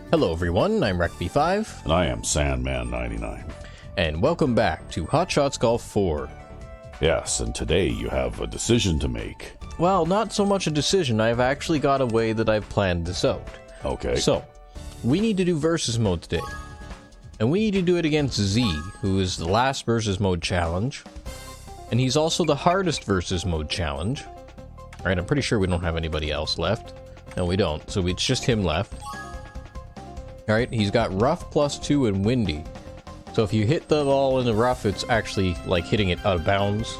Hello everyone, I'm RecB5. And I am Sandman99. And welcome back to Hot Shots Golf 4. Yes, and today you have a decision to make. Well, not so much a decision, I've actually got a way that I've planned this out. Okay. So, we need to do versus mode today. And we need to do it against Z, who is the last versus mode challenge. And he's also the hardest versus mode challenge. Alright, I'm pretty sure we don't have anybody else left. No, we don't, so it's just him left. Alright, he's got rough +2 and windy. So if you hit the ball in the rough, it's actually like hitting it out of bounds.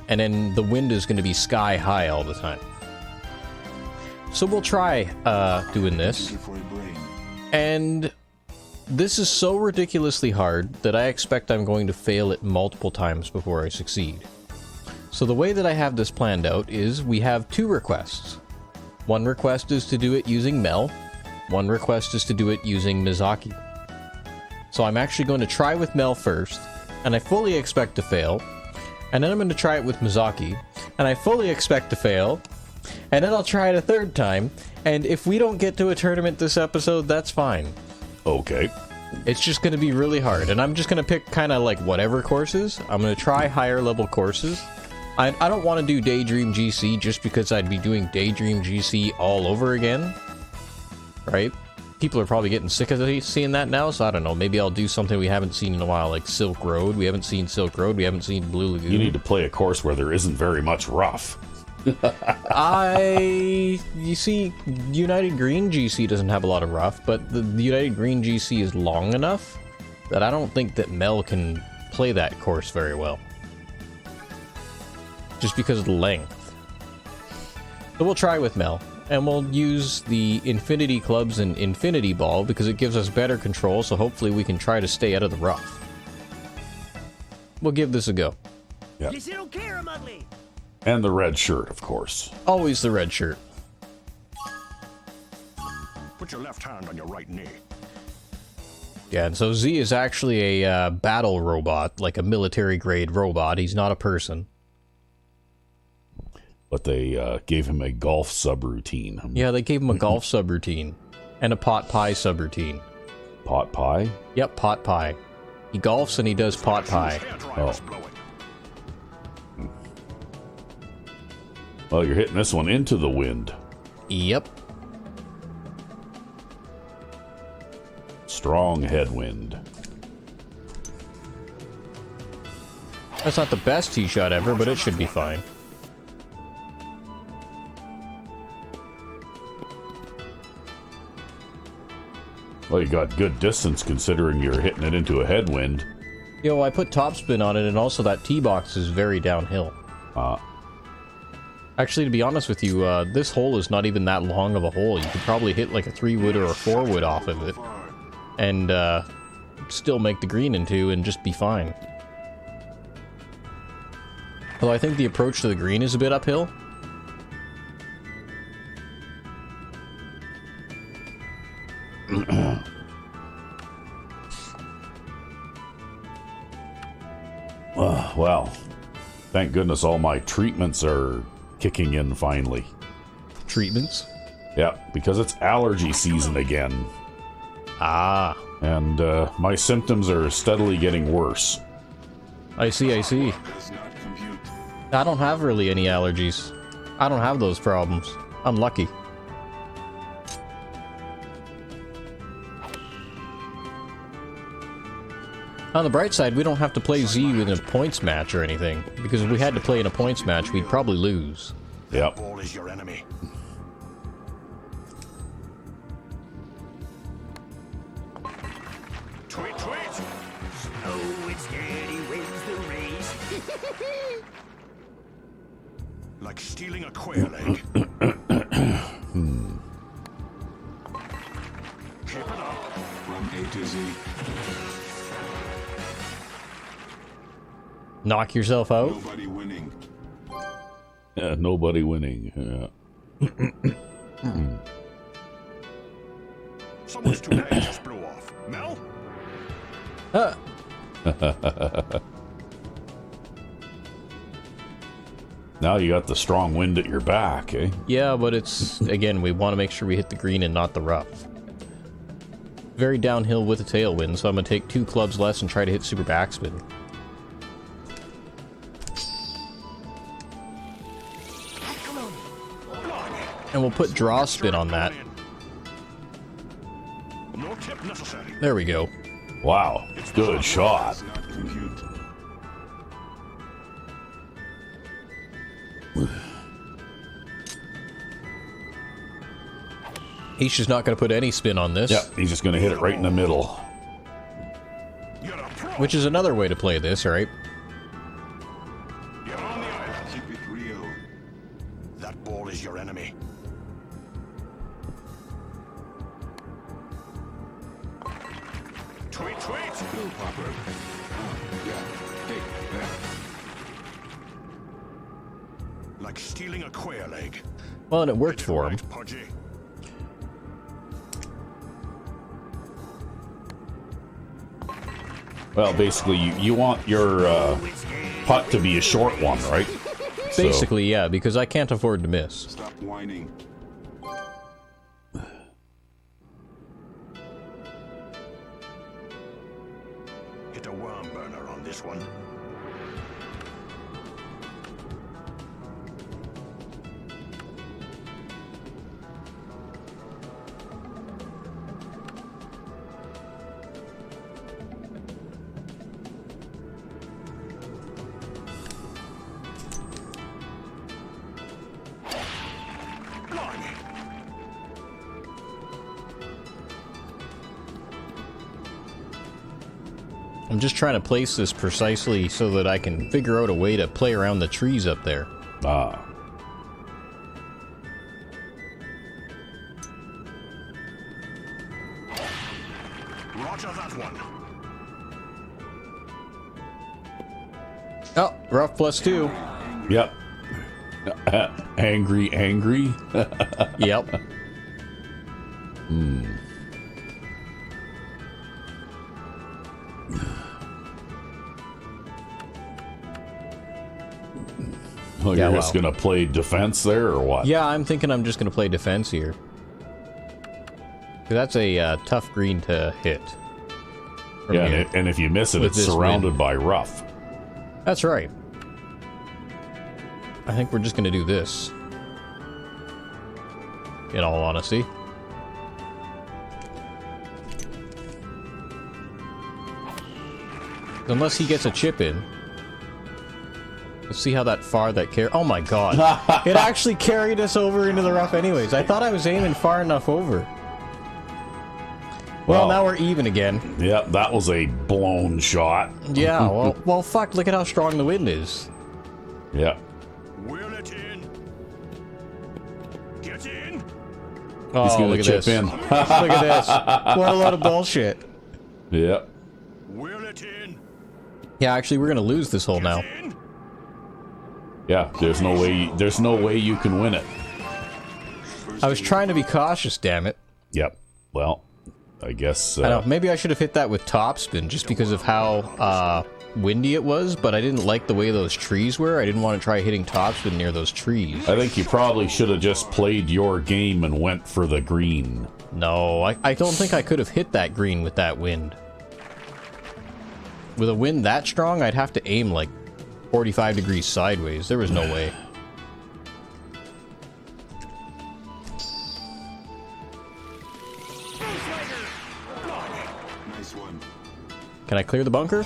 And then the wind is going to be sky high all the time. So we'll try doing this. And this is so ridiculously hard that I expect I'm going to fail it multiple times before I succeed. So the way that I have this planned out is we have two requests. One request is to do it using Mel. One request is to do it using Mizaki. So I'm actually going to try with Mel first, and I fully expect to fail. And then I'm going to try it with Mizaki, and I fully expect to fail. And then I'll try it a third time, and if we don't get to a tournament this episode, that's fine. Okay. It's just going to be really hard, and I'm just going to pick kind of like whatever courses. I'm going to try higher level courses. I don't want to do Daydream GC just because I'd be doing Daydream GC all over again. Right? People are probably getting sick of seeing that now, so I don't know. Maybe I'll do something we haven't seen in a while, like Silk Road. We haven't seen Silk Road. We haven't seen Blue Lagoon. You need to play a course where there isn't very much rough. You see, United Green GC doesn't have a lot of rough, but the United Green GC is long enough that I don't think that Mel can play that course very well. Just because of the length. So we'll try with Mel. And we'll use the Infinity Clubs and Infinity Ball because it gives us better control, so hopefully we can try to stay out of the rough. We'll give this a go. Yeah. You don't care, I'm ugly. And the red shirt, of course. Always the red shirt. Put your left hand on your right knee. Yeah, and so Z is actually a battle robot, like a military-grade robot. He's not a person. But they gave him a golf subroutine. Yeah, they gave him a golf subroutine. And a pot pie subroutine. Pot pie? Yep, pot pie. He golfs and he does pot pie. Oh. Well, you're hitting this one into the wind. Yep. Strong headwind. That's not the best tee shot ever, but it should be fine. Well, you got good distance considering you're hitting it into a headwind. Yo, I put topspin on it, and also that tee box is very downhill. Actually, to be honest with you, this hole is not even that long of a hole. You could probably hit like a 3-wood or a 4-wood off of it. And still make the green in two and just be fine. Although I think the approach to the green is a bit uphill. Well, thank goodness all my treatments are kicking in finally. Treatments? Yeah, because it's allergy season again. Ah. And my symptoms are steadily getting worse. I see, I see. I don't have really any allergies. I don't have those problems. I'm lucky. On the bright side, we don't have to play Z in a points match or anything, because if we had to play in a points match, we'd probably lose. Yep. Ball is your enemy. Tweet, tweet. Oh, it's steady wins the race. Like stealing a quail egg. Keep it up. From A to Z. Knock yourself out? Nobody winning. Yeah, nobody winning. Yeah. Someone's toupee just blew off. Mel? Now you got the strong wind at your back, eh? Yeah, but it's, again, we want to make sure we hit the green and not the rough. very downhill with a tailwind, so I'm going to take 2 clubs less and try to hit super backspin. And we'll put draw spin on that. No tip necessary. There we go. Wow, good shot. Does not compute. He's just not going to put any spin on this. Yep, he's just going to hit it right in the middle. You're a pro. Which is another way to play this, right? You're on the island. Keep it real. That ball is your enemy. Tweet, tweet. Bill Popper. Yeah. Hey, there. Like stealing a quail egg. Well, and it worked for him. Right, Pudgy. Well, basically, you want your putt to be a short one, right? So- Basically, yeah, because I can't afford to miss. Stop whining. Hit a worm burner on this one. Blimey. I'm just trying to place this precisely so that I can figure out a way to play around the trees up there. Ah, Roger that one. Oh, rough +2. yep. Angry, angry. Yep. Oh, Yeah, you're just well. gonna play defense there, or what? Yeah, I'm thinking I'm just going to play defense here. 'Cause that's a tough green to hit. from Yeah, here. and if you miss it, With it's this surrounded wind. by rough. That's right. I think we're just going to do this. In all honesty. Unless he gets a chip in. Let's see how that far that oh my god. It actually carried us over into the rough anyways. I thought I was aiming far enough over. Well, Wow. now we're even again. Yep, that was a blown shot. Yeah, well, fuck, look at how strong the wind is. Yep. Wheel it in. Get in. Oh, He's gonna look at chip this. in. Look at this. What a load of bullshit. Yep. Wheel it in. Yeah, actually, we're gonna lose this hole now. In. Yeah, there's no way you can win it. I was trying to be cautious, damn it. Yep. Well, I guess I know, maybe I should have hit that with topspin just because of how windy it was, but I didn't like the way those trees were. I didn't want to try hitting topspin near those trees. I think you probably should have just played your game and went for the green. No, I don't think I could have hit that green with that wind. With a wind that strong, I'd have to aim like 45 degrees sideways. There was no way. Nice one. Can I clear the bunker?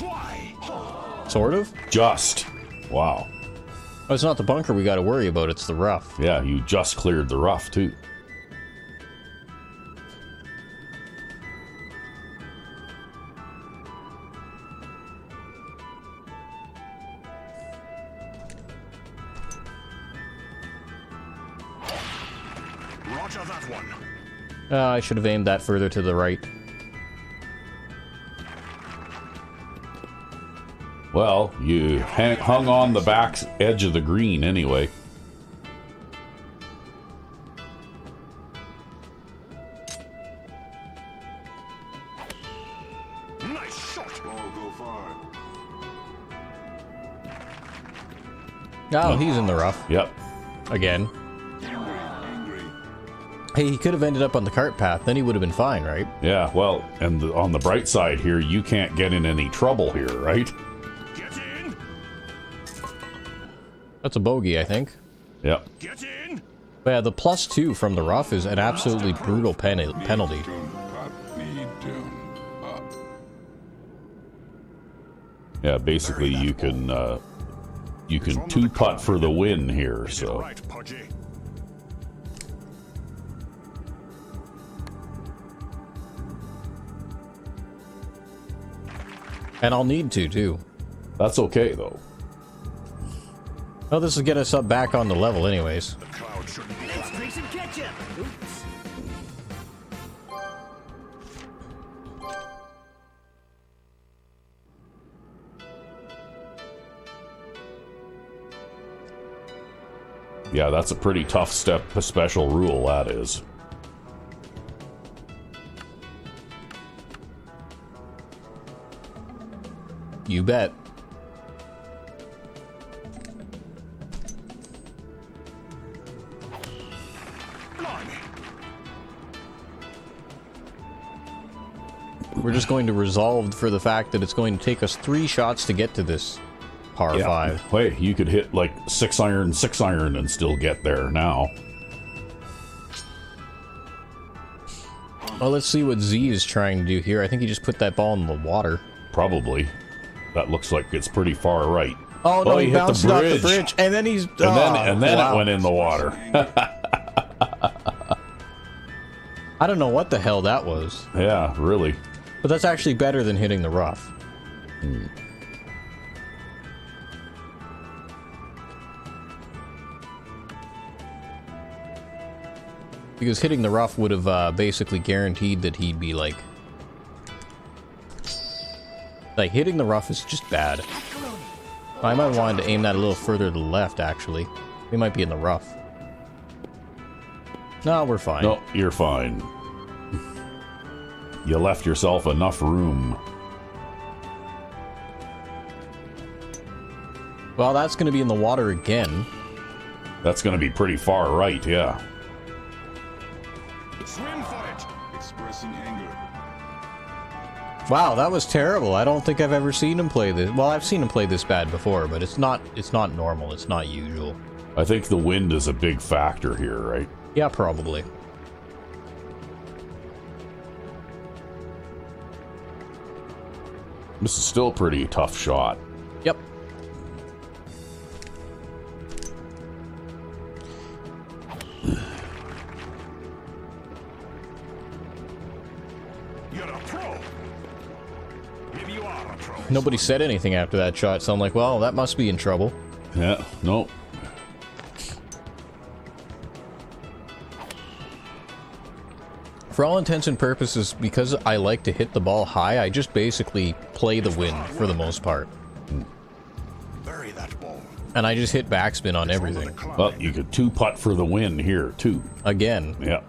Sort of. Just. Wow. Oh, it's not the bunker we got to worry about, it's the rough. Yeah, you just cleared the rough, too. Roger that one. I should have aimed that further to the right. Well, you hung on the back edge of the green anyway. Nice shot. Ball go far. Oh, he's in the rough. Yep. Again. Angry, angry. Hey, he could have ended up on the cart path, then he would have been fine, right? Yeah, well, and on the bright side here, you can't get in any trouble here, right? Get in. That's a bogey, I think. Yep. Get in. But yeah, the +2 from the rough is an absolutely brutal penalty. Done, pat me down. Yeah, basically you can two-putt for the win here, Get it so... right, Pudgy. And I'll need to, too. That's okay, though. Well, this will get us up back on the level anyways. The cloud shouldn't be. Let's drink some ketchup. Oops. Yeah, that's a pretty tough step, a special rule, that is. You bet. Blimey. We're just going to resolve for the fact that it's going to take us 3 shots to get to this par 5. Hey, you could hit like 6-iron, 6-iron and still get there now. Well, let's see what Z is trying to do here. I think he just put that ball in the water. Probably. That looks like it's pretty far right. Oh no, he hit the bounced it off the bridge. bridge, and then he's And then wow. it went in the water. I don't know what the hell that was, Yeah, really. but that's actually better than hitting the rough. Because hitting the rough would have basically guaranteed that he'd be like hitting the rough is just bad. I might want to aim that a little further to the left, actually. We might be in the rough. No, we're fine. No, you're fine. You left yourself enough room. Well, that's going to be in the water again. That's going to be pretty far right, yeah. Swim for it. Expressing anger. Wow, that was terrible. I don't think I've ever seen him play this. Well, I've seen him play this bad before, but it's not normal. It's not usual. I think the wind is a big factor here, right? Yeah, probably. This is still a pretty tough shot. Yep. You're a pro. Maybe you are a pro. Nobody said anything after that shot, so I'm like, well, that must be in trouble. Yeah, no. For all intents and purposes, because I like to hit the ball high, I just basically play the wind for the most part. Bury that ball. And I just hit backspin on Under everything. the cloud. Well, you could two-putt for the win here, too. Again. Yeah.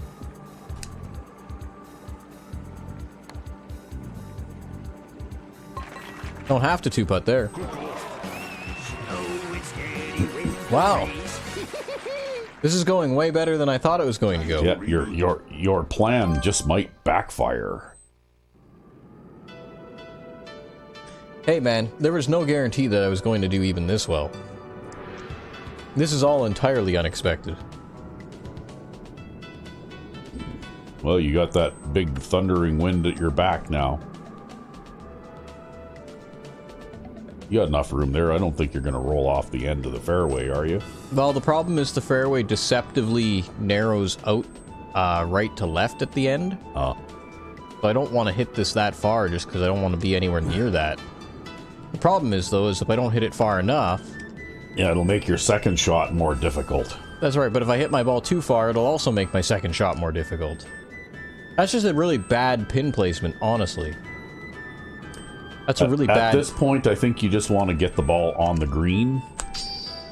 Don't have to two-putt there. Oh, it's Daddy wins the Wow. race. This is going way better than I thought it was going to go. Yeah, your plan just might backfire. Hey man, there was no guarantee that I was going to do even this well. This is all entirely unexpected. Well, you got that big thundering wind at your back now. You got enough room there. I don't think you're going to roll off the end of the fairway, are you? Well, the problem is the fairway deceptively narrows out right to left at the end. Uh, So I don't want to hit this that far just because I don't want to be anywhere near that. The problem is, though, is if I don't hit it far enough... yeah, it'll make your second shot more difficult. That's right, but if I hit my ball too far, it'll also make my second shot more difficult. That's just a really bad pin placement, honestly. That's a really At bad... this point, I think you just want to get the ball on the green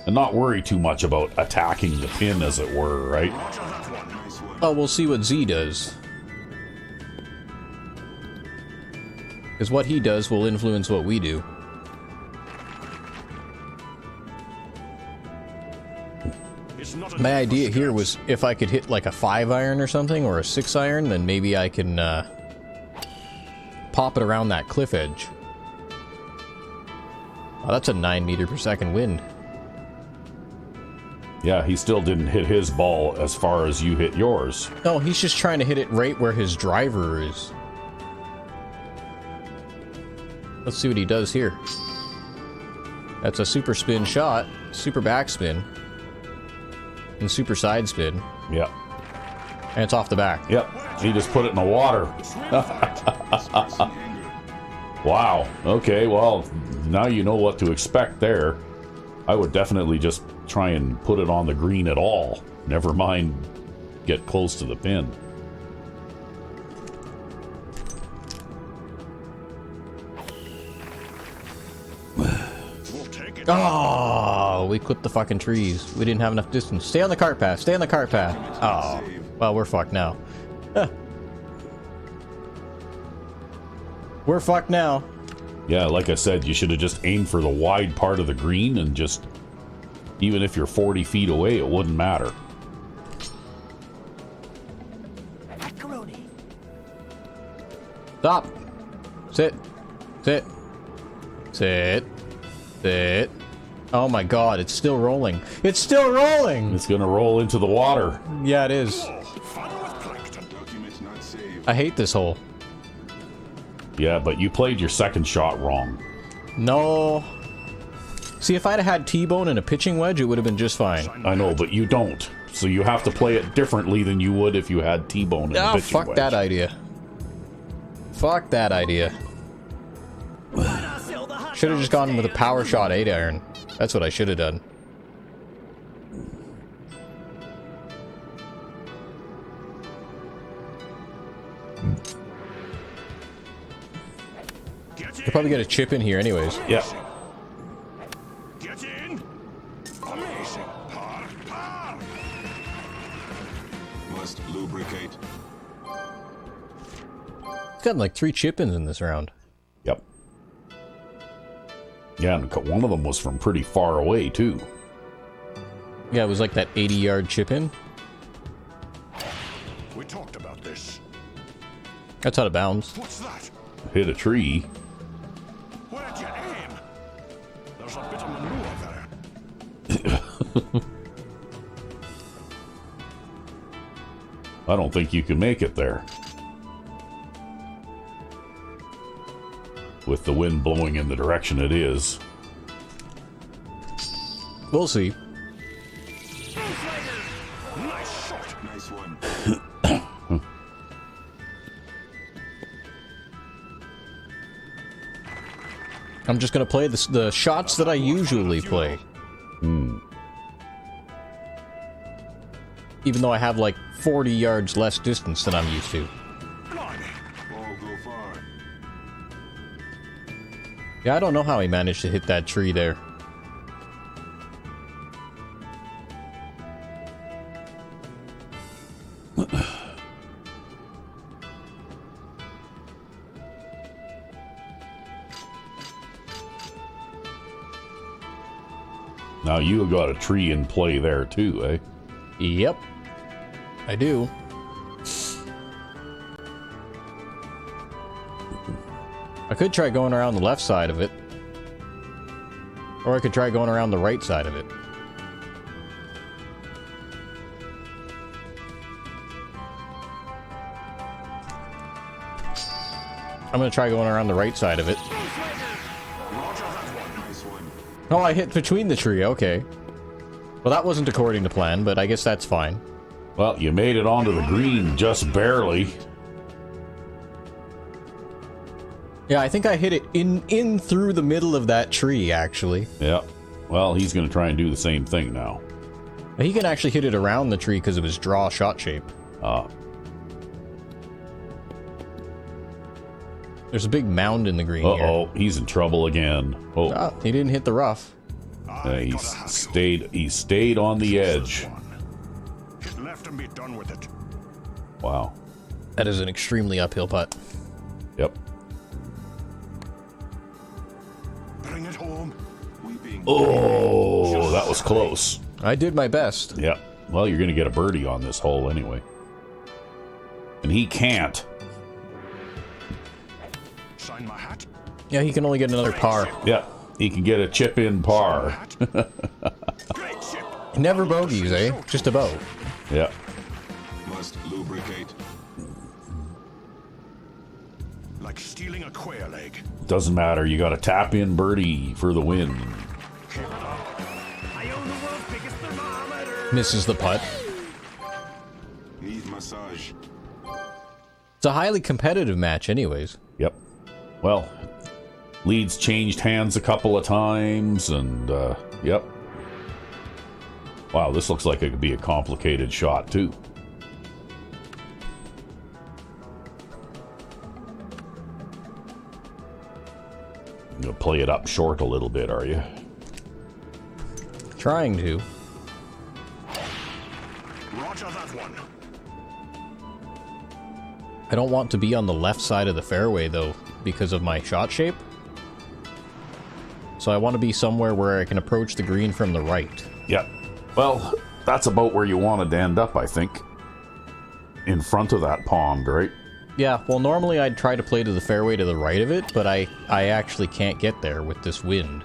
and not worry too much about attacking the pin, as it were, right? Roger that one. Nice one. Oh, we'll see what Z does. Because what he does will influence what we do. It's not a My need for idea here skirts. was if I could hit like a 5-iron or something, or a 6-iron, then maybe I can pop it around that cliff edge. Oh, that's a 9 meter per second wind. Yeah, he still didn't hit his ball as far as you hit yours. No, he's just trying to hit it right where his driver is. Let's see what he does here. That's a super spin shot, super backspin, and super side spin, Yep. and it's off the back. Yep. He just put it in the water. Wow. Okay, well, now you know what to expect there. I would definitely just try and put it on the green at all. Never mind get close to the pin. We'll take it. Oh, we clipped the fucking trees. We didn't have enough distance. Stay on the cart path. Stay on the cart path. Oh, well, we're fucked now. We're fucked now. Yeah, like I said, you should have just aimed for the wide part of the green and just, even if you're 40 feet away, it wouldn't matter. Macaroni. Stop. Sit. Sit. Sit. Sit. Oh my god, it's still rolling. It's still rolling! It's gonna roll into the water. Yeah, it is. Fun with plankton. Document not saved. I hate this hole. Yeah, but you played your second shot wrong. No. See, if I'd have had T-bone and a pitching wedge, it would have been just fine. I know, but you don't. So you have to play it differently than you would if you had T-bone and a Ah, pitching fuck wedge. that idea. Fuck that idea. Should have just gone with a power shot 8-iron. That's what I should have done. You'll probably get a chip in here anyways. Yeah. Get in. Amazing. Par, par. Must lubricate. It's gotten like 3 chip-ins in this round. Yep. Yeah, and one of them was from pretty far away, too. Yeah, it was like that 80-yard chip-in. We talked about this. That's out of bounds. What's that? Hit a tree. Where'd you aim? There's a bit of manure there. I don't think you can make it there. With the wind blowing in the direction it is. We'll see. Nice shot. Nice one. I'm just gonna play the shots that I usually play. Even though I have like 40 yards less distance than I'm used to. Blimey. Ball go far. Yeah, I don't know how he managed to hit that tree there. Now you got a tree in play there too, eh? Yep. I do. I could try going around the left side of it. Or I could try going around the right side of it. I'm gonna try going around the right side of it. Nice one. Oh, I hit between the tree, okay. Well, that wasn't according to plan, but I guess that's fine. Well, you made it onto the green just barely. Yeah, I think I hit it in through the middle of that tree, actually. Yeah. Well, he's going to try and do the same thing now. He can actually hit it around the tree because of his draw shot shape. There's a big mound in the green here. Uh-oh, he's in trouble again. Oh, Ah, he didn't hit the rough. he stayed on the edge. Hit left and be done with it. Wow. That is an extremely uphill putt. Yep. Bring it home. Weeping. Oh, that was close. I did my best. Yep. Well, you're going to get a birdie on this hole anyway. And he can't. Sign my hat. Yeah, he can only get another par. Yeah, he can get a chip-in par. Great ship. Never bogeys, eh? Just about. Yeah. Must lubricate. Like stealing a quail egg. Doesn't matter. You got a tap-in birdie for the win. I own the world's biggest thermometer. Misses the putt. Need massage. It's a highly competitive match anyways. Yep. Well, leads changed hands a couple of times, and, yep. Wow, this looks like it could be a complicated shot, too. You're gonna play it up short a little bit, are you? Trying to. Roger that one. I don't want to be on the left side of the fairway, though, because of my shot shape. So I want to be somewhere where I can approach the green from the right. Yep. Well, that's about where you want to end up, I think. In front of that pond, right? Yeah, well, normally I'd try to play to the fairway to the right of it, but I actually can't get there with this wind.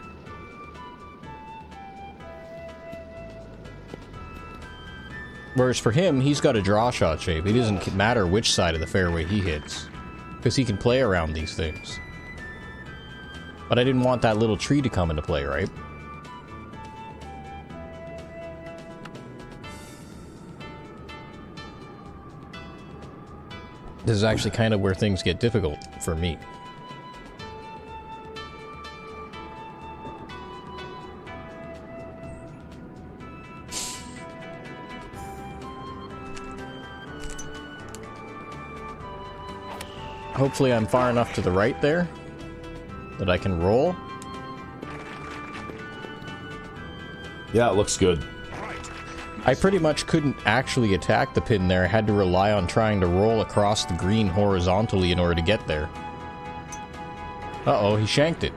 Whereas for him, he's got a draw shot shape. It doesn't matter which side of the fairway he hits, because he can play around these things. But I didn't want that little tree to come into play, right? This is actually kind of where things get difficult for me. Hopefully I'm far enough to the right there that I can roll. Yeah, it looks good. I pretty much couldn't actually attack the pin there. I had to rely on trying to roll across the green horizontally in order to get there. Uh-oh, he shanked it.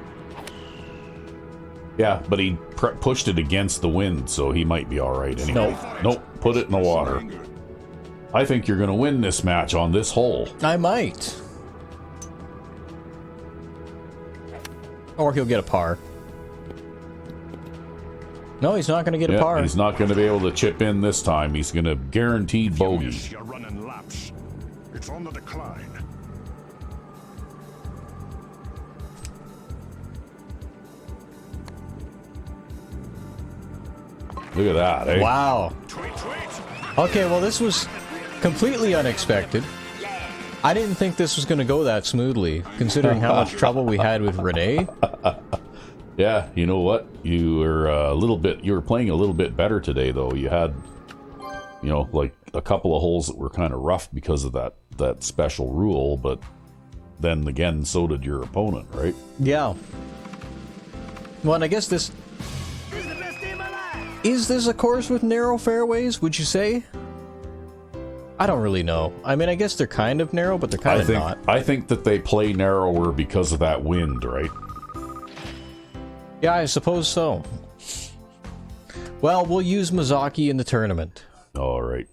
Yeah, but he pushed it against the wind, so he might be alright anyway. Nope. Nope, put it in the water. I think you're going to win this match on this hole. I might. Or he'll get a par. No, he's not going to get a Yeah, par. he's not going to be able to chip in this time. He's going to guaranteed bogey. Yes, you're running laps. It's on the decline. Look at that, eh? Wow. Tweet, tweet. Okay, well, this was completely unexpected. I didn't think this was going to go that smoothly, considering how much trouble we had with Renee. Yeah, you know what? You were playing a little bit better today, though. You had, you know, like a couple of holes that were kind of rough because of that special rule, but then again, so did your opponent, right? Yeah. Well, and I guess this... This is the best day of my life. Is this a course with narrow fairways, would you say? I don't really know. I mean, I guess they're kind of narrow, but they're kind of not. I think that they play narrower because of that wind, right? Yeah, I suppose so. Well, we'll use Mizaki in the tournament All right.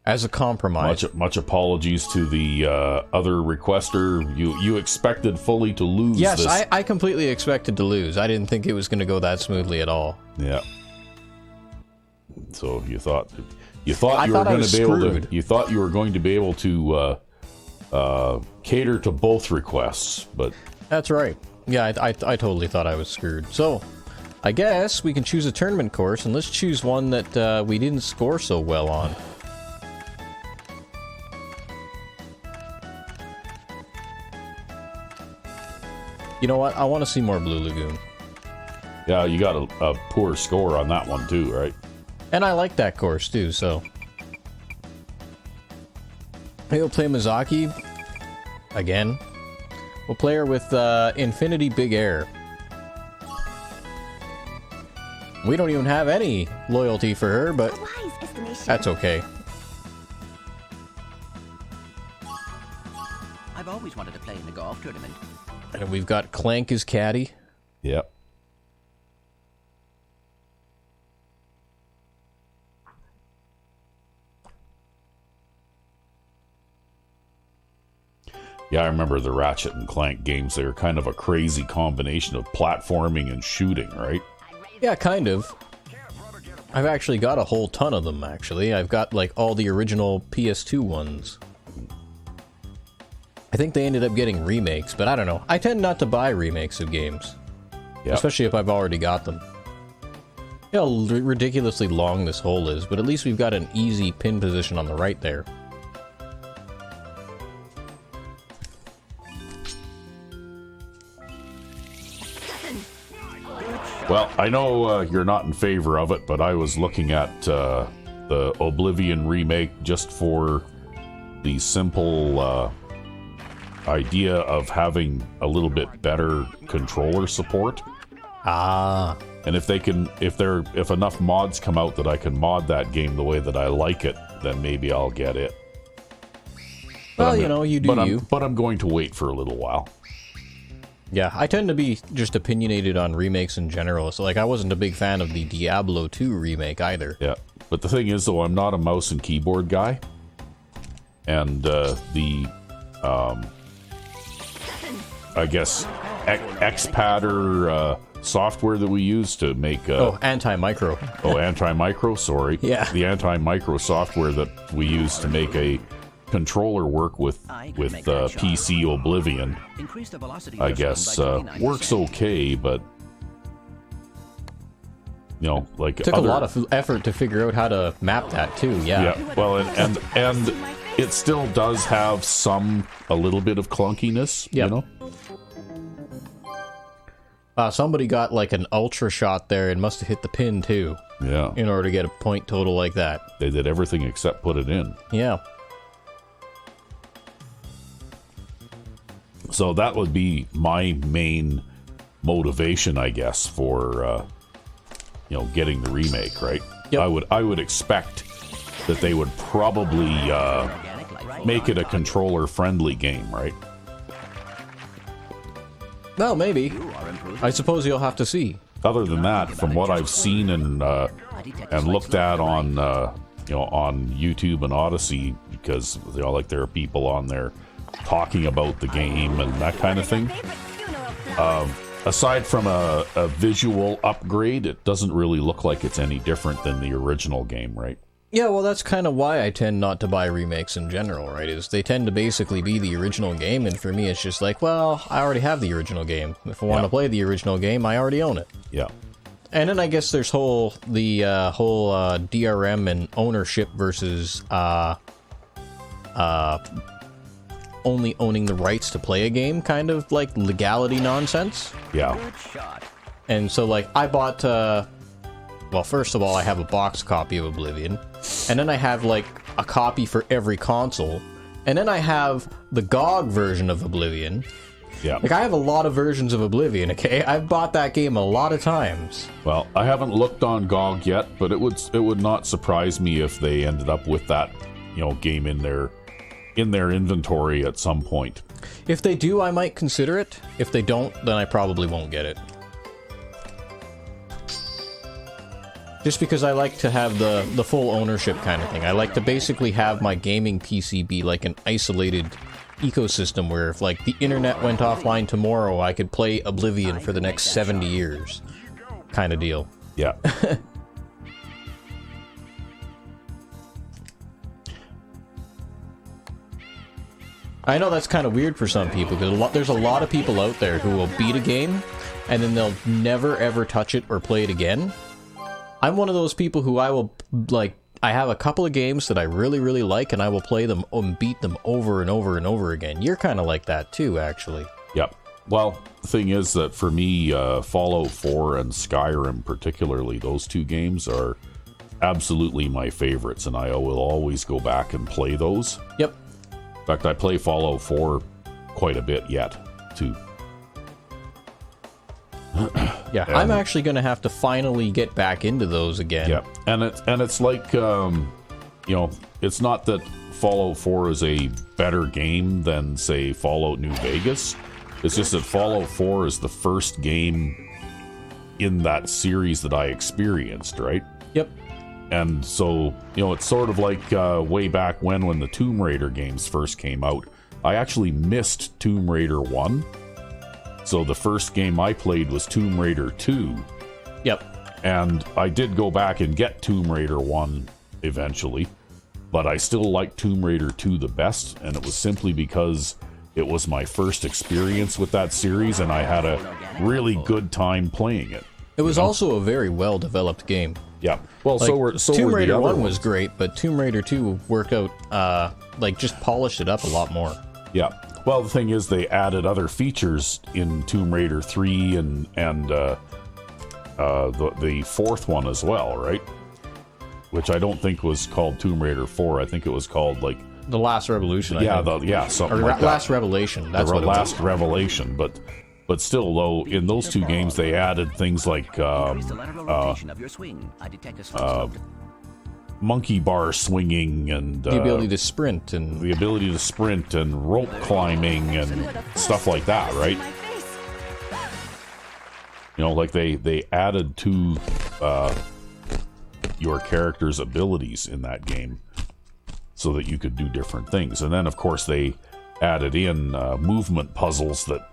as a compromise. Much apologies to the other requester. You expected fully to lose. Yes, this. I completely expected to lose. I didn't think it was going to go that smoothly at all. Yeah. So you thought I you were thought I going was to be able screwed. to. You thought you were going to be able to cater to both requests, but That's right. Yeah, I totally thought I was screwed. So, I guess we can choose a tournament course, and let's choose one that we didn't score so well on. You know what? I want to see more Blue Lagoon. yeah, you got a poor score on that one too, right? And I like that course too, so. Maybe we'll play Mizaki again. We'll play her with Infinity Big Air. We don't even have any loyalty for her, but Wise estimation. that's okay. I've always wanted to play in the golf tournament. And we've got Clank as caddy. Yep. Yeah, I remember the Ratchet and Clank games. They were kind of a crazy combination of platforming and shooting, right? Yeah, kind of. I've actually got a whole ton of them, actually. I've got, like, all the original PS2 ones. I think they ended up getting remakes, but I don't know. I tend not to buy remakes of games. Yeah. Especially if I've already got them. You know how ridiculously long this hole is, but at least we've got an easy pin position on the right there. Well, I know you're not in favor of it, but I was looking at the Oblivion remake just for the simple idea of having a little bit better controller support. Ah. And if enough mods come out that I can mod that game the way that I like it, then maybe I'll get it. Well, you know, you do you. But I'm going to wait for a little while. Yeah, I tend to be just opinionated on remakes in general. So, like, I wasn't a big fan of the Diablo 2 remake either. Yeah, but the thing is, though, I'm not a mouse and keyboard guy. And I guess, Xpadder software that we use to make... Anti-Micro. Anti-Micro, sorry. Yeah. The Anti-Micro software that we use to make a controller work with PC Oblivion, I guess, works okay, but... You know, like... Took a lot of effort to figure out how to map that, too, yeah. Yeah, well, and it still does have a little bit of clunkiness, Yep. you know? Somebody got like an ultra shot there and must have hit the pin too. Yeah. In order to get a point total like that. They did everything except put it in. Yeah. So that would be my main motivation, I guess, for getting the remake, right? Yep. I would expect that they would probably make it a controller friendly game, right? Well, maybe. I suppose you'll have to see. Other than that, from what I've seen and looked at on on YouTube and Odyssey, because like there are people on there talking about the game and that kind of thing. Aside from a visual upgrade, it doesn't really look like it's any different than the original game, right? Yeah, well, that's kind of why I tend not to buy remakes in general, right? Is they tend to basically be the original game, and for me, it's just like, well, I already have the original game. If I want to play the original game, I already own it. Yeah. And then I guess there's whole DRM and ownership versus only owning the rights to play a game, kind of like legality nonsense. Yeah. And so, like, I bought, well, first of all, I have a box copy of Oblivion, and then I have, like, a copy for every console, and then I have the GOG version of Oblivion. Yeah. Like, I have a lot of versions of Oblivion, okay? I've bought that game a lot of times. Well, I haven't looked on GOG yet, but it would not surprise me if they ended up with that, game in their inventory at some point. If they do, I might consider it. If they don't, then I probably won't get it. Just because I like to have the full ownership kind of thing. I like to basically have my gaming PC be like an isolated ecosystem where if like the internet went offline tomorrow, I could play Oblivion for the next 70 years. Kind of deal. Yeah. I know that's kind of weird for some people, because there's a lot of people out there who will beat a game, and then they'll never ever touch it or play it again. I'm one of those people who I will, like, I have a couple of games that I really, really like, and I will play them and beat them over and over and over again. You're kind of like that too, actually. Yep. Well, the thing is that for me, Fallout 4 and Skyrim particularly, those two games are absolutely my favorites, and I will always go back and play those. Yep. In fact, I play Fallout 4 quite a bit yet, too. Yeah, I'm actually going to have to finally get back into those again. Yeah, and it's like, it's not that Fallout 4 is a better game than, say, Fallout New Vegas. It's just that Fallout 4 is the first game in that series that I experienced, right? Yep. And so, it's sort of like way back when the Tomb Raider games first came out. I actually missed Tomb Raider 1. So the first game I played was Tomb Raider 2. Yep. And I did go back and get Tomb Raider 1 eventually. But I still like Tomb Raider 2 the best. And it was simply because it was my first experience with that series. And I had a really good time playing it. It was also a very well-developed game. Yeah. Well, Like, so were Tomb the Raider other 1 ones. was great, but Tomb Raider 2 worked out, like, just polished it up a lot more. Yeah. Well, the thing is, they added other features in Tomb Raider 3 and the fourth one as well, right? Which I don't think was called Tomb Raider 4. I think it was called, like... The Last Revolution, I think. Something Or like that. Last Revelation, that's The what it was. Last Revelation, but still, though, in those two games, they added things like Increase the lateral rotation of your swing. I detect a slow slope. monkey bar swinging and The ability to sprint and... rope climbing and stuff like that, right? You know, like they added to your character's abilities in that game so that you could do different things. And then, of course, they added in movement puzzles that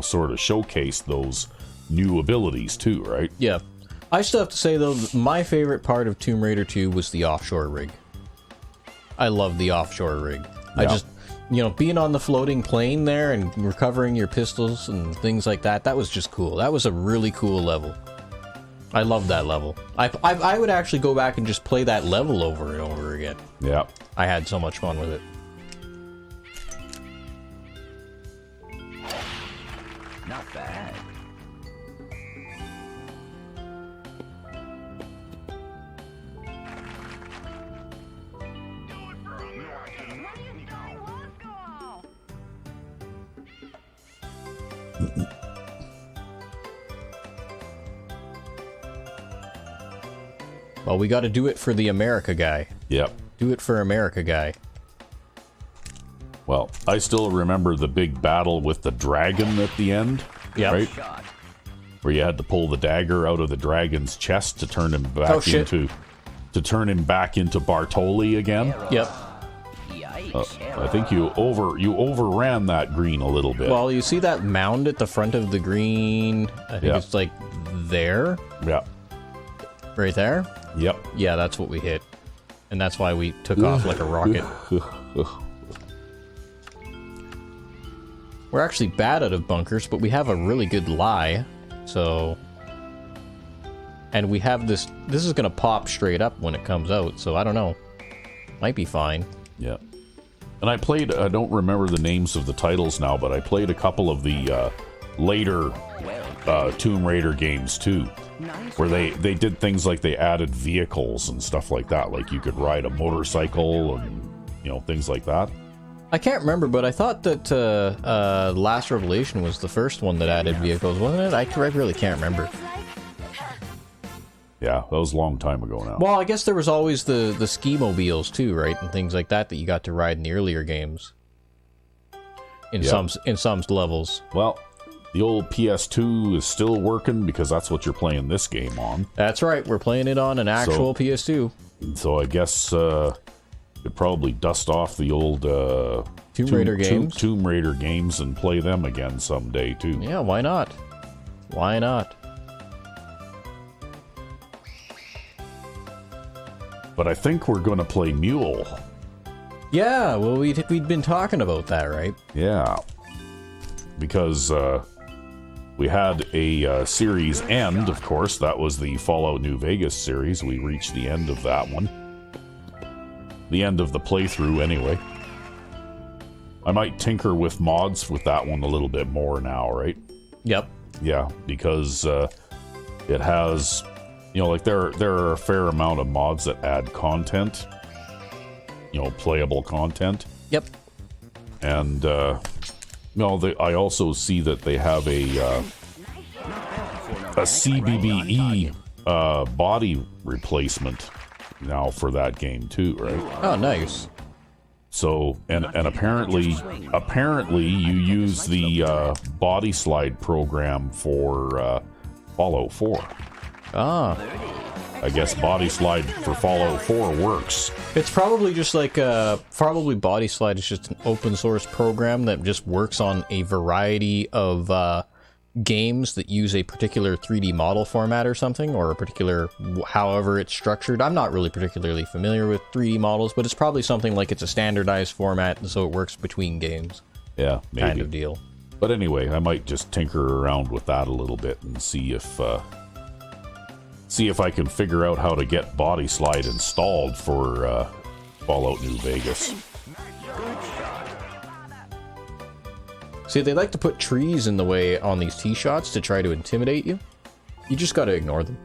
sort of showcase those new abilities too, right? Yeah. I still have to say, though, my favorite part of Tomb Raider 2 was the offshore rig. I love the offshore rig. I Yeah. just, being on the floating plane there and recovering your pistols and things like that, that was just cool. That was a really cool level. I love that level. I would actually go back and just play that level over and over again. Yeah. I had so much fun with it. Not bad. Well, we got to do it for the America guy. Yep. Do it for America guy. Well, I still remember the big battle with the dragon at the end. Yep. Right? Shot. Where you had to pull the dagger out of the dragon's chest to turn him back Oh, shit. into Bartoli again. Yep. Yikes. I think you overran that green a little bit. Well, you see that mound at the front of the green? I think Yeah. it's like there, yeah. right there. Yep. Yeah, that's what we hit. And that's why we took off like a rocket. We're actually bad out of bunkers, but we have a really good lie. So... And we have this... This is going to pop straight up when it comes out, so I don't know. Might be fine. Yeah. And I don't remember the names of the titles now, but I played a couple of the later Tomb Raider games too. Nice. Where they did things like they added vehicles and stuff like that. Like you could ride a motorcycle and, things like that. I can't remember, but I thought that Last Revelation was the first one that added vehicles, wasn't it? I really can't remember. Yeah, that was a long time ago now. Well, I guess there was always the ski mobiles too, right? And things like that you got to ride in the earlier games. In Yeah. some levels. Well, the old PS2 is still working because that's what you're playing this game on. That's right, we're playing it on an actual PS2. So I guess could probably dust off the old Tomb Raider games. Tomb Raider games and play them again someday too. Yeah, why not? Why not? But I think we're going to play Mule. Yeah, well, we'd been talking about that, right? Yeah. Because we had a series end, of course. That was the Fallout New Vegas series. We reached the end of that one. The end of the playthrough, anyway. I might tinker with mods with that one a little bit more now, right? Yep. Yeah, because it has, like there are a fair amount of mods that add content, playable content. Yep. And I also see that they have a CBBE body replacement now for that game too, right? Oh, nice. So and apparently you use the body slide program for Fallout 4. Ah. I guess Body Slide for Fallout 4 works. It's probably just like, probably Body Slide is just an open source program that just works on a variety of games that use a particular 3D model format or something, or a particular, however it's structured. I'm not really particularly familiar with 3D models, but it's probably something like it's a standardized format, and so it works between games. Yeah, maybe. Kind of deal. But anyway, I might just tinker around with that a little bit and see if I can figure out how to get Body Slide installed for Fallout New Vegas. See, they like to put trees in the way on these tee shots to try to intimidate you. You just gotta ignore them.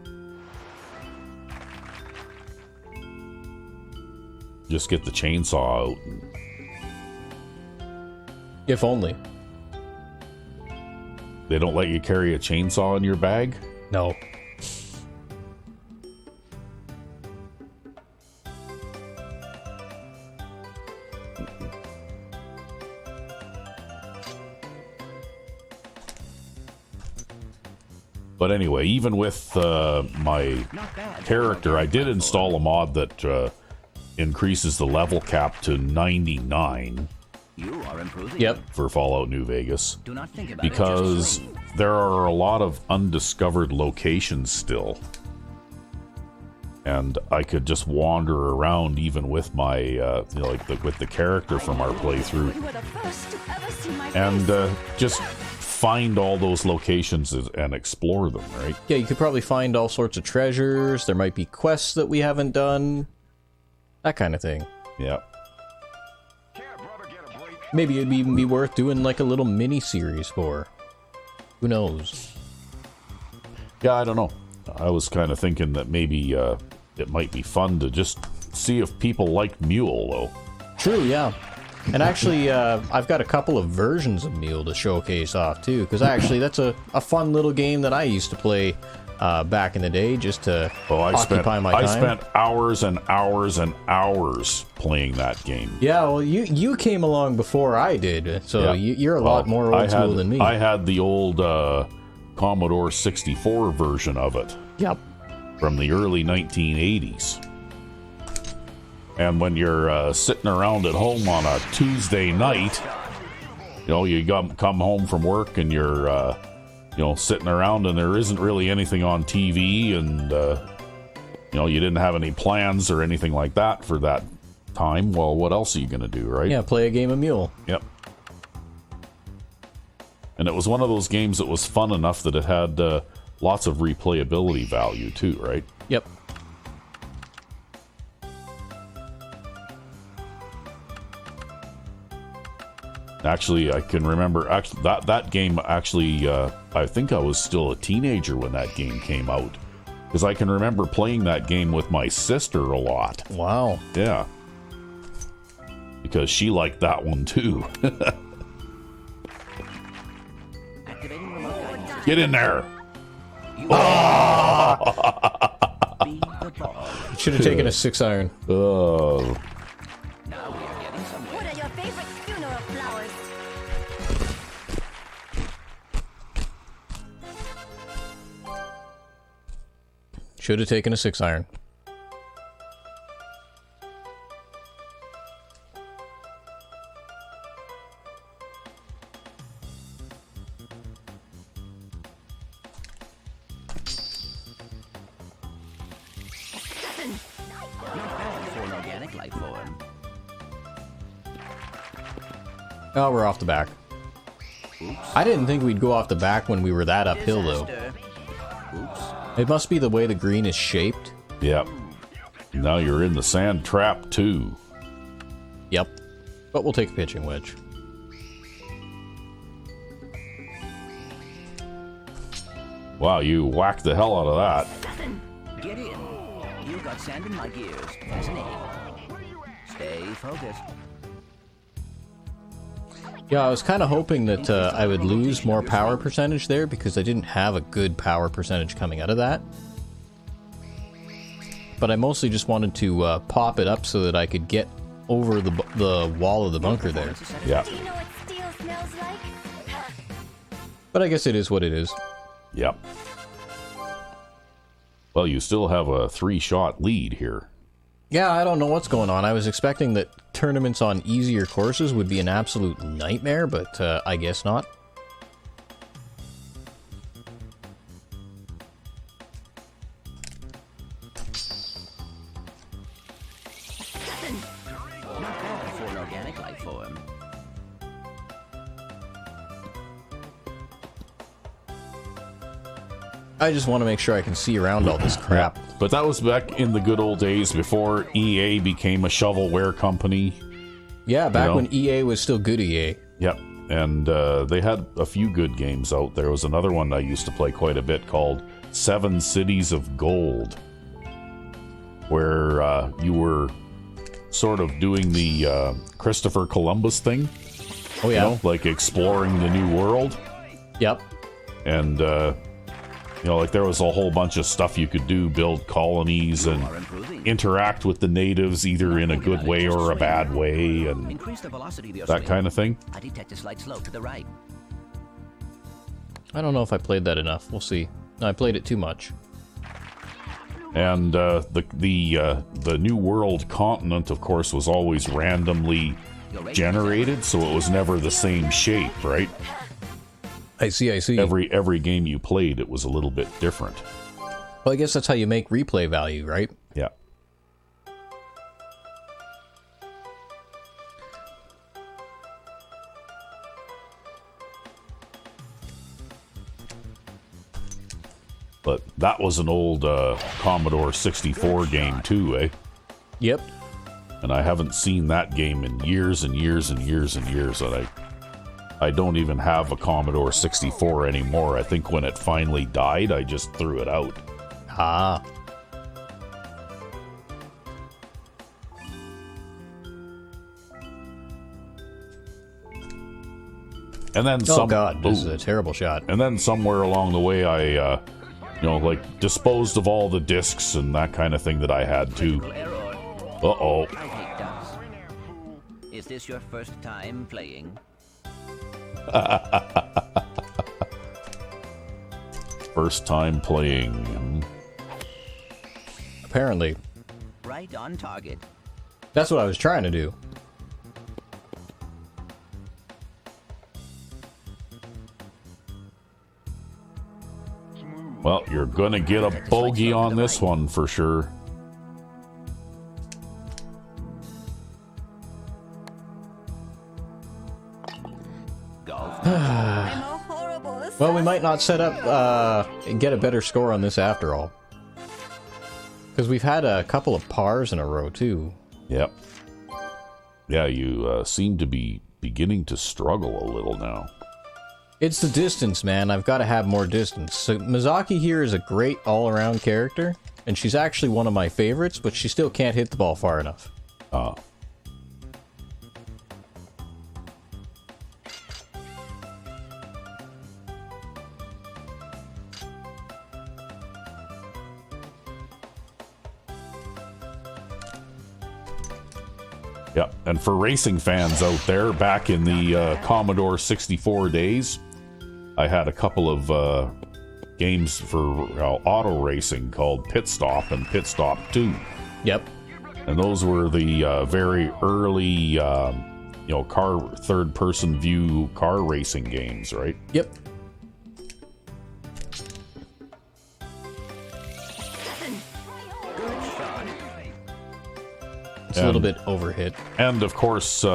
Just get the chainsaw out. If only. They don't let you carry a chainsaw in your bag? No. But anyway, even with my character, I did install a mod that increases the level cap to 99 You are improving. Yep. for Fallout New Vegas. Do not think about Because it. Just swing. there are a lot of undiscovered locations still. And I could just wander around even with my, with the character from our playthrough. You were the first to ever see my And face. just find all those locations and explore them, right? Yeah, you could probably find all sorts of treasures. There might be quests that we haven't done. That kind of thing. Yeah. Maybe it'd even be worth doing like a little mini-series for. Who knows? Yeah, I don't know. I was kind of thinking that maybe it might be fun to just see if people like Mule, though. True, yeah. And actually, I've got a couple of versions of Mule to showcase off, too, because actually that's a fun little game that I used to play back in the day just to occupy my time. I spent hours and hours and hours playing that game. Yeah, well, you came along before I did, so Yeah. you're a lot more old school than me. I had the old Commodore 64 version of it Yep. from the early 1980s. And when you're sitting around at home on a Tuesday night, you come home from work and you're, sitting around and there isn't really anything on TV and, you didn't have any plans or anything like that for that time. Well, what else are you going to do, right? Yeah, play a game of Mule. Yep. And it was one of those games that was fun enough that it had lots of replayability value too, right? Yep. Actually, I can remember that game. Actually, I think I was still a teenager when that game came out, because I can remember playing that game with my sister a lot. Wow. Yeah, because she liked that one too. Activating remote guidance. Get in there! You are be the boss. Should have taken a 6-iron. Oh, Now we are getting somewhere. What are your favorite funeral flowers? Should have taken a 6-iron. Not bad for an organic life form. Oh, we're off the back. I didn't think we'd go off the back when we were that uphill, though. Disaster. Oops. It must be the way the green is shaped. yep. Now you're in the sand trap too. Yep. But we'll take a pitching wedge. Wow, you whacked the hell out of that. Get in. You got sand in my gears. Fascinating. Stay focused. Yeah, I was kind of hoping that I would lose more power percentage there because I didn't have a good power percentage coming out of that. But I mostly just wanted to pop it up so that I could get over the wall of the bunker there. Yeah, Do you know what steel smells like? But I guess it is what it is. yep. Well, you still have a 3-shot lead here. Yeah, I don't know what's going on. I was expecting that tournaments on easier courses would be an absolute nightmare, but I guess not. Not bad for an organic life form. I just want to make sure I can see around all this crap. But that was back in the good old days before EA became a shovelware company. Yeah, back You know? when EA was still good EA. Yep. And they had a few good games out. There was another one I used to play quite a bit called 7 Cities of Gold, where you were sort of doing the Christopher Columbus thing. Oh yeah. You know, like exploring the new world. Yep. And, you know, like there was a whole bunch of stuff you could do, build colonies and Are improving. interact with the natives either in a good way or a bad way and Increase the velocity of your that swing. kind of thing. I detect a slight slope to the right. I don't know if I played that enough. We'll see. No, I played it too much. And the New World continent, of course, was always randomly generated, so it was never the same shape, right? I see. Every game you played, it was a little bit different. Well, I guess that's how you make replay value, right? Yeah. But that was an old Commodore 64 game too, eh? Yep. And I haven't seen that game in years and years and years and years. And I don't even have a Commodore 64 anymore. I think when it finally died, I just threw it out. Ah. And then Oh god, this is a terrible shot. And then somewhere along the way, I, you know, like disposed of all the discs and that kind of thing that I had too. Error. Uh-oh. I hate dust. Is this your first time playing? First time playing. Apparently. Right on target. That's what I was trying to do. Well, you're gonna get a bogey on this one for sure. Golf. I'm a horrible Well, we might not set up and get a better score on this after all. Because we've had a couple of pars in a row, too. Yep. Yeah, you seem to be beginning to struggle a little now. It's the distance, man. I've got to have more distance. So Mizaki here is a great all-around character, and she's actually one of my favorites, but she still can't hit the ball far enough. Yeah, and for racing fans out there, back in the Commodore 64 days, I had a couple of games for auto racing called Pit Stop and Pit Stop 2. Yep. And those were the very early, you know, third-person view car racing games, right? Yep. It's a little bit overhit. And of course, you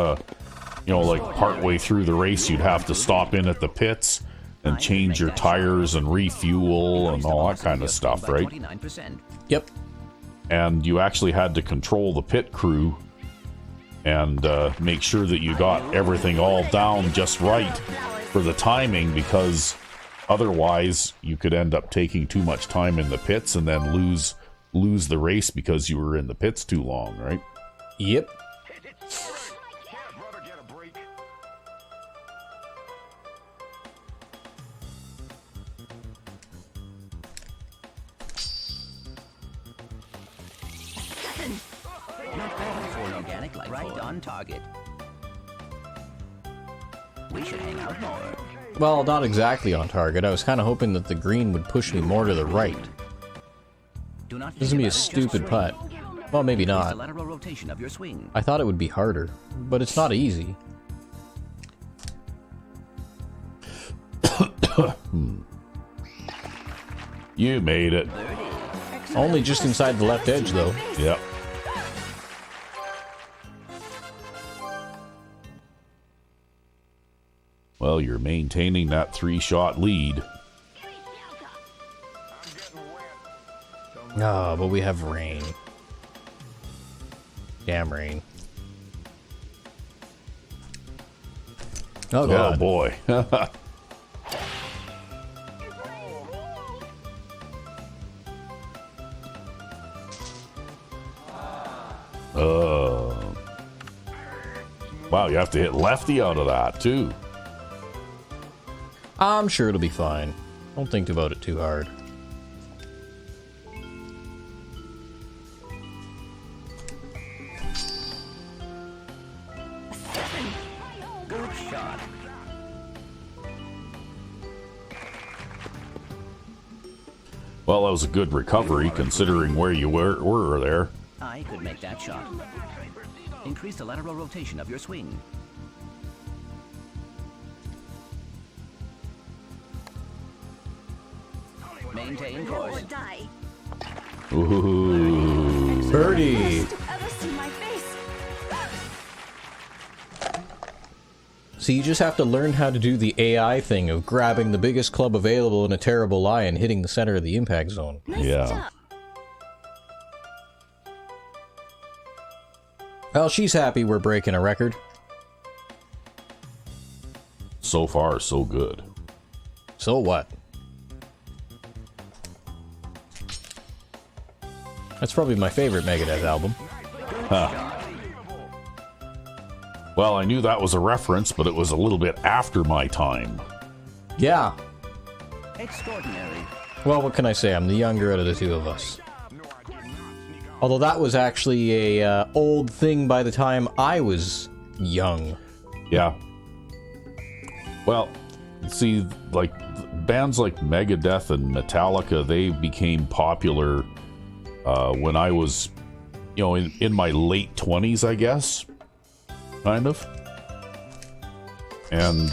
know, like partway through the race, you'd have to stop in at the pits and change your tires and refuel and all that kind of stuff, right? 29%. Yep. And you actually had to control the pit crew and make sure that you got everything all down just right for the timing, because otherwise you could end up taking too much time in the pits and then lose the race because you were in the pits too long, right? Yep. Can't brother get a break? Not bad for an organic life form. Right on target. We should hang out more. Well, not exactly on target. I was kind of hoping that the green would push me more to the right. Do not This is gonna be a think about it, just stupid swing. putt. Well, maybe Increase the not. lateral rotation of your swing. I thought it would be harder, but it's not easy. You made it. Only just inside the left edge, though. Yep. Well, you're maintaining that 3-shot lead. Ah, but we have rain. Damn rain. Oh, Oh God. boy. Wow, you have to hit lefty out of that too. I'm sure it'll be fine. Don't think about it too hard. Good shot. Well, that was a good recovery considering where you were there. I could make that shot. Increase the lateral rotation of your swing. Maintain Roll or course. die. Ooh. Birdie! Ever see my face? So you just have to learn how to do the AI thing of grabbing the biggest club available in a terrible lie and hitting the center of the impact zone. Nice Yeah. job. Well, she's happy we're breaking a record. So far, so good. So what? That's probably my favorite Megadeth album. Well, I knew that was a reference, but it was a little bit after my time. Yeah. Extraordinary. Well, what can I say? I'm the younger out of the two of us. Although that was actually a old thing by the time I was young. Yeah. Well, see, like bands like Megadeth and Metallica, they became popular when I was, you know, in my late 20s, I guess, kind of. And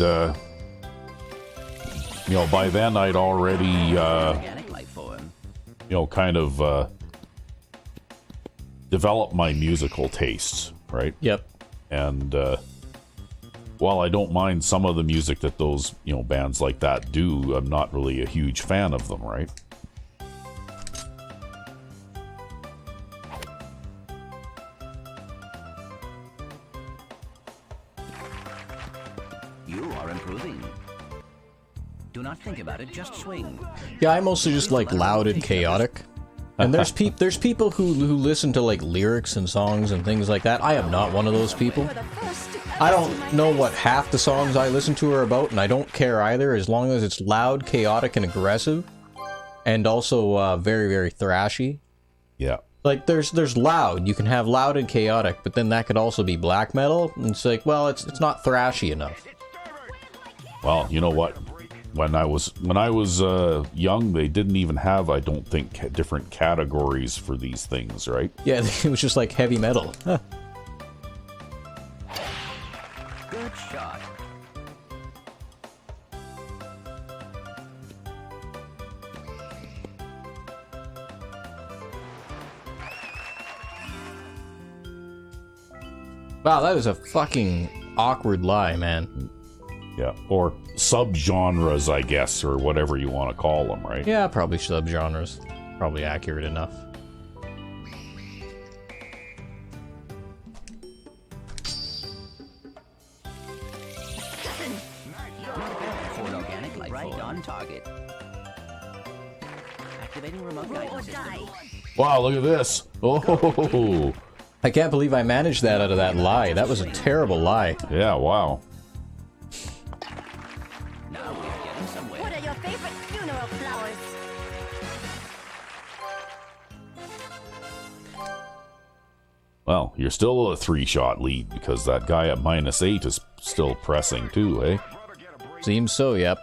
you know, by then I'd already Organic life form. you know, kind of develop my musical tastes, right? Yep. And while I don't mind some of the music that those, you know, bands like that do, I'm not really a huge fan of them, right? You are improving. Do not think about it, just swing. Yeah, I mostly just like loud and chaotic. And there's people who listen to like lyrics and songs and things like that. I am not one of those people. You're the first to ever I see don't my know face. what half the songs I listen to are about, and I don't care either, as long as it's loud, chaotic, and aggressive, and also very, very thrashy. Yeah. Like there's loud. You can have loud and chaotic, but then that could also be black metal. And it's like, well, it's not thrashy enough. Well, you know what? When I was young, they didn't even have, I don't think, different categories for these things, right? Yeah, it was just like heavy metal. Huh. Good shot. Wow, that was a fucking awkward lie, man. Yeah. Or subgenres, I guess, or whatever you want to call them, right? Yeah, probably subgenres. Probably accurate enough. For an organic life right on target. Activating remote Roll or guidance system. die. Wow, look at this. Oh, I can't believe I managed that out of that lie. That was a terrible lie. yeah, wow. Now we're getting somewhere. What are your favorite funeral flowers? Well, you're still a 3-shot lead because that guy at -8 is still pressing too, eh? Seems so, yep.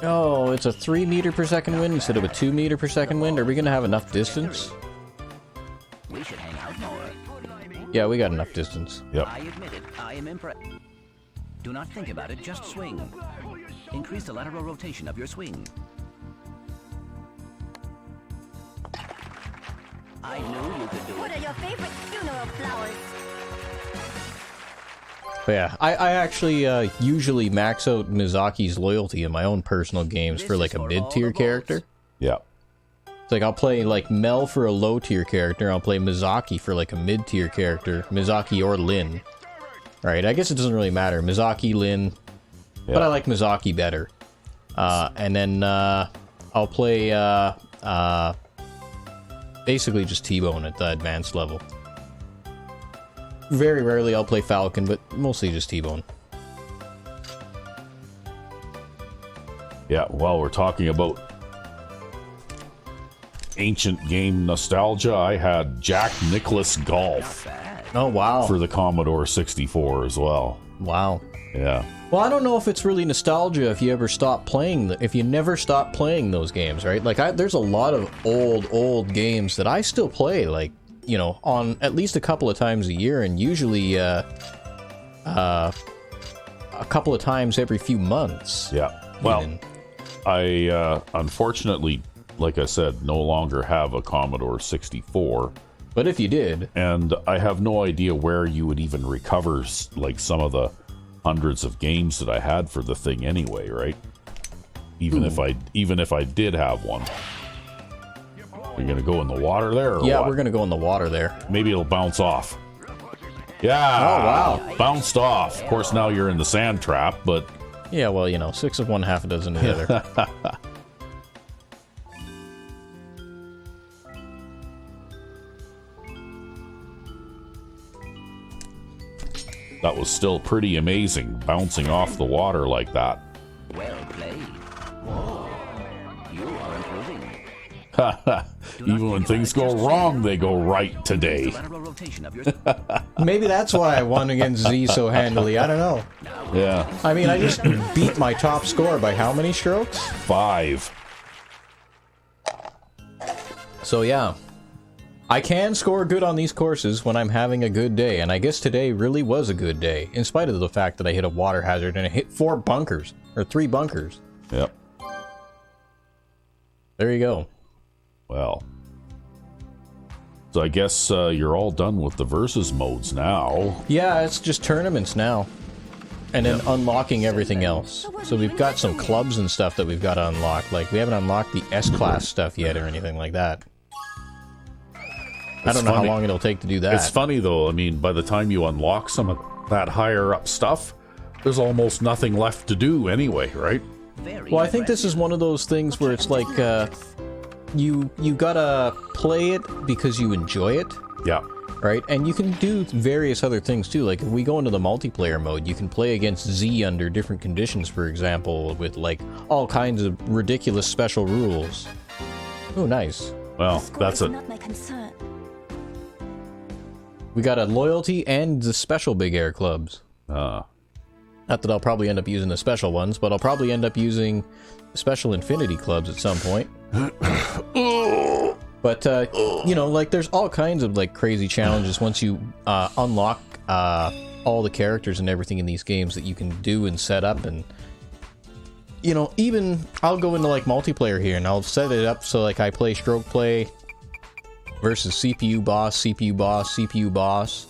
Oh, it's a 3 meter per second wind instead of a 2 meter per second wind. Are we gonna have enough distance? We should hang out more. Yeah, we got enough distance. Yep. I admit it, I am impressed. Do not think about it, just swing. Increase the lateral rotation of your swing. I knew you could do What it. are your favorite funeral flowers? But yeah, I actually usually max out Mizaki's loyalty in my own personal games for like a mid-tier character. Yeah. It's like I'll play like Mel for a low-tier character, I'll play Mizaki for like a mid-tier character, Mizaki or Lin. Right, I guess it doesn't really matter, Mizaki, Lin, Yeah. but I like Mizaki better. And then I'll play basically just T-Bone at the advanced level. Very rarely I'll play Falcon, but mostly just T-Bone. Yeah, while we're talking about ancient game nostalgia, I had Jack Nicklaus Golf Bad. Oh, wow. for the Commodore 64 as well. Wow. Yeah. Well, I don't know if it's really nostalgia if you ever stop playing, if you never stop playing those games, right? Like, there's a lot of old games that I still play, like, you know, on at least a couple of times a year, and usually a couple of times every few months. Yeah. Well, even. I unfortunately, like I said, no longer have a Commodore 64, But if you did, and I have no idea where you would even recover like some of the hundreds of games that I had for the thing anyway, right? Even if I did have one. You're gonna go in the water there, or yeah, what? we're gonna go in the water there. Maybe it'll bounce off. Yeah. Oh, wow. Bounced off. Of course, now you're in the sand trap, but Yeah, well, you know, 6 of one, half a dozen of the other. that was still pretty amazing, bouncing off the water like that. Well played. Whoa. You are improving. Even when things go wrong, they go right today. Lateral rotation of your Maybe that's why I won against Z so handily. I don't know. Yeah. I mean, I just beat my top score by how many strokes? 5. So yeah, I can score good on these courses when I'm having a good day, and I guess today really was a good day, in spite of the fact that I hit a water hazard and I hit 4 bunkers, or 3 bunkers. Yep. There you go. Well. So I guess you're all done with the versus modes now. Yeah, it's just tournaments now. And then unlocking everything else. So we've got some clubs and stuff that we've got to unlock. Like, we haven't unlocked the S-Class stuff yet or anything like that. I don't know funny. how long it'll take to do that. It's funny though, I mean, by the time you unlock some of that higher up stuff, there's almost nothing left to do anyway, right? very Well, I think this is one of those things where it's like, you gotta play it because you enjoy it, Yeah. right? And you can do various other things too. Like, if we go into the multiplayer mode, you can play against Z under different conditions, for example, with like all kinds of ridiculous special rules. Oh, nice. Well, Score that's is a not my concern. We got a loyalty and the special big air clubs. Not that I'll probably end up using the special ones, but I'll probably end up using the special infinity clubs at some point. But, you know, like, there's all kinds of, like, crazy challenges once you unlock all the characters and everything in these games that you can do and set up. And, you know, even I'll go into, like, multiplayer here, and I'll set it up so, like, I play stroke play versus CPU boss, CPU boss, CPU boss.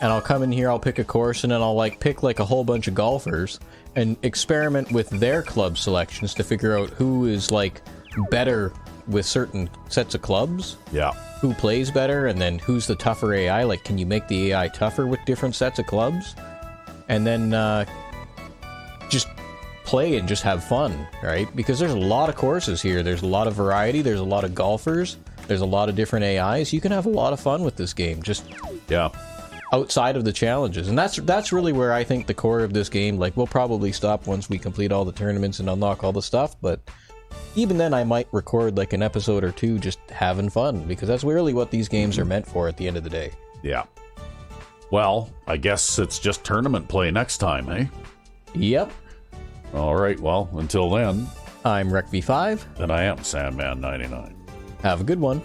And I'll come in here, I'll pick a course, and then I'll, like, pick, like, a whole bunch of golfers and experiment with their club selections to figure out who is, like, better with certain sets of clubs, yeah. who plays better, and then who's the tougher AI. Like, can you make the AI tougher with different sets of clubs? And then just play and just have fun, right? Because there's a lot of courses here. There's a lot of variety. There's a lot of golfers. There's a lot of different AIs. You can have a lot of fun with this game, just Yeah. outside of the challenges. And that's really where I think the core of this game, like, we'll probably stop once we complete all the tournaments and unlock all the stuff, but even then I might record like an episode or two just having fun, because that's really what these games are meant for at the end of the day. Yeah. Well, I guess it's just tournament play next time, eh? Yep. All right, well, until then, I'm RecV5. And I am Sandman 99. Have a good one.